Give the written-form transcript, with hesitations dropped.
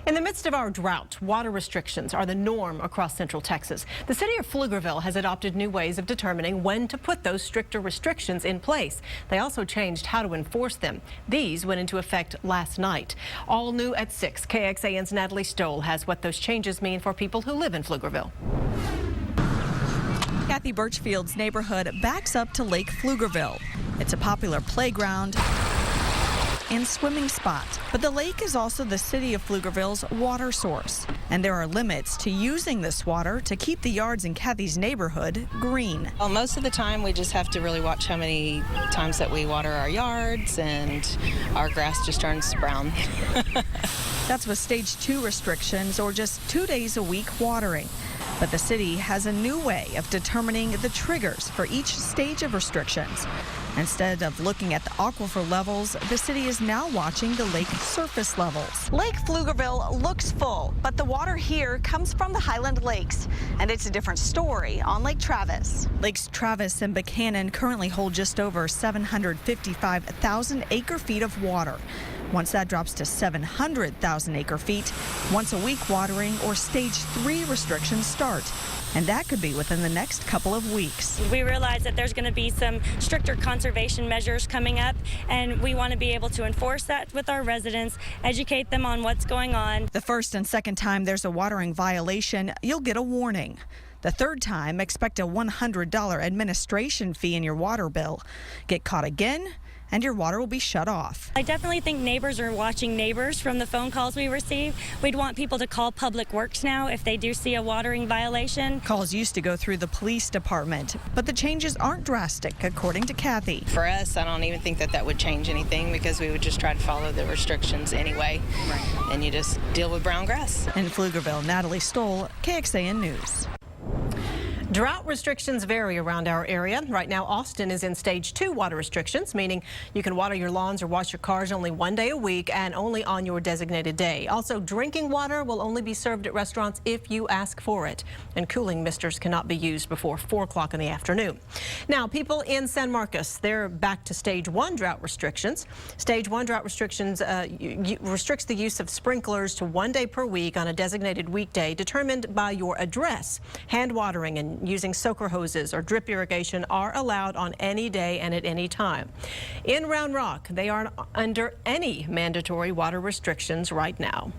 In the midst of our drought, water restrictions are the norm across central Texas. The city of Pflugerville has adopted new ways of determining when to put those stricter restrictions in place. They also changed how to enforce them. These went into effect last night. All new at 6, KXAN's Natalie Stoll has what those changes mean for people who live in Pflugerville. Kathy Birchfield's neighborhood backs up to Lake Pflugerville. It's a popular playground and swimming spot, but the lake is also the city of Pflugerville's water source, and there are limits to using this water to keep the yards in Kathy's neighborhood green. Well, most of the time we just have to really watch how many times that we water our yards, and our grass just turns brown. That's with stage 2 restrictions, or just 2 days a week watering. But the city has a new way of determining the triggers for each stage of restrictions. Instead of looking at the aquifer levels, the city is now watching the lake surface levels. Lake Pflugerville looks full, but the water here comes from the Highland Lakes, and it's a different story on Lake Travis. Lakes Travis and Buchanan currently hold just over 755,000 acre-feet of water. Once that drops to 700,000 acre-feet, once a week watering or stage 3 restrictions start. And that could be within the next couple of weeks. We realize that there's going to be some stricter conservation measures coming up, and we want to be able to enforce that with our residents, educate them on what's going on. The first and second time there's a watering violation, you'll get a warning. The third time, expect a $100 administration fee in your water bill. Get caught again, and your water will be shut off. I definitely think neighbors are watching neighbors from the phone calls we receive. We'd want people to call Public Works now if they do see a watering violation. Calls used to go through the police department, but the changes aren't drastic, according to Kathy. For us, I don't even think that that would change anything, because we would just try to follow the restrictions anyway. Right. And you just deal with brown grass. In Pflugerville, Natalie Stoll, KXAN News. Drought restrictions vary around our area. Right now, Austin is in stage 2 water restrictions, meaning you can water your lawns or wash your cars only 1 day a week and only on your designated day. Also, drinking water will only be served at restaurants if you ask for it. And cooling misters cannot be used before 4 o'clock in the afternoon. Now, people in San Marcos, they're back to stage 1 drought restrictions. Stage 1 drought restrictions restricts the use of sprinklers to 1 day per week on a designated weekday determined by your address. Hand watering and using soaker hoses or drip irrigation are allowed on any day and at any time. In Round Rock, they aren't under any mandatory water restrictions right now.